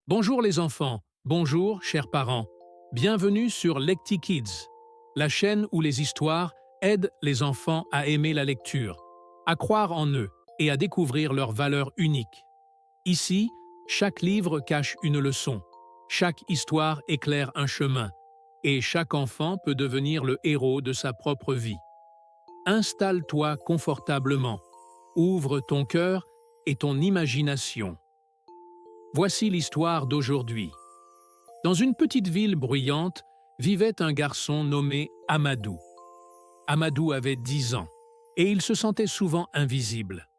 Bonjour les enfants, bonjour chers parents. Bienvenue sur Lecti Kids, la chaîne où les histoires aident les enfants à aimer la lecture, à croire en eux et à découvrir leurs valeurs uniques. Ici, chaque livre cache une leçon, chaque histoire éclaire un chemin, et chaque enfant peut devenir le héros de sa propre vie. Installe-toi confortablement, ouvre ton cœur et ton imagination. Voici l'histoire d'aujourd'hui. Dans une petite ville bruyante vivait un garçon nommé Amadou. Amadou avait 10 ans et il se sentait souvent invisible.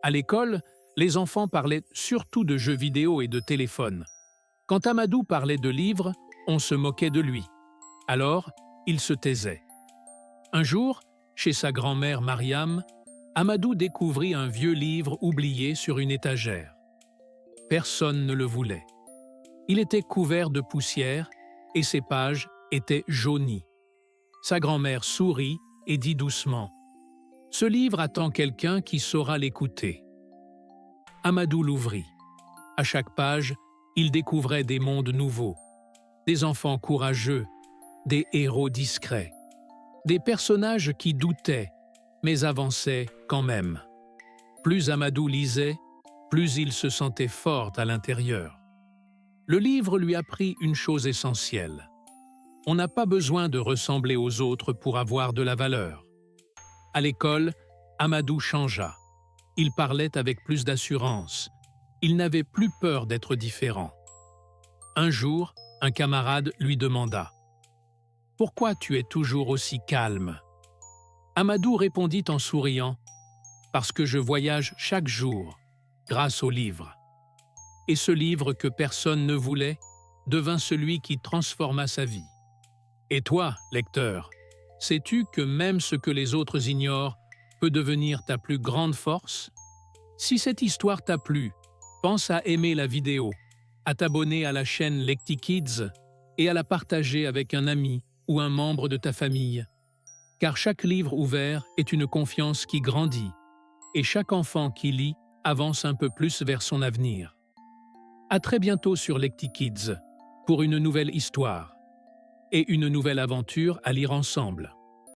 À l'école, les enfants parlaient surtout de jeux vidéo et de téléphone. Quand Amadou parlait de livres, on se moquait de lui. Alors, il se taisait. Un jour, chez sa grand-mère Mariam, Amadou découvrit un vieux livre oublié sur une étagère. Personne ne le voulait. Il était couvert de poussière et ses pages étaient jaunies. Sa grand-mère sourit et dit doucement « Ce livre attend quelqu'un qui saura l'écouter ». Amadou l'ouvrit. À chaque page, il découvrait des mondes nouveaux, des enfants courageux, des héros discrets, des personnages qui doutaient, mais avançaient quand même. Plus Amadou lisait, plus il se sentait fort à l'intérieur. Le livre lui apprit une chose essentielle. On n'a pas besoin de ressembler aux autres pour avoir de la valeur. À l'école, Amadou changea. Il parlait avec plus d'assurance. Il n'avait plus peur d'être différent. Un jour, un camarade lui demanda « Pourquoi tu es toujours aussi calme ?» Amadou répondit en souriant « Parce que je voyage chaque jour, grâce au livre. » Et ce livre que personne ne voulait devint celui qui transforma sa vie. Et toi, lecteur, sais-tu que même ce que les autres ignorent peut devenir ta plus grande force? Si cette histoire t'a plu, pense à aimer la vidéo, à t'abonner à la chaîne Lecti Kids et à la partager avec un ami ou un membre de ta famille. Car chaque livre ouvert est une confiance qui grandit et chaque enfant qui lit avance un peu plus vers son avenir. À très bientôt sur Lecti Kids pour une nouvelle histoire et une nouvelle aventure à lire ensemble.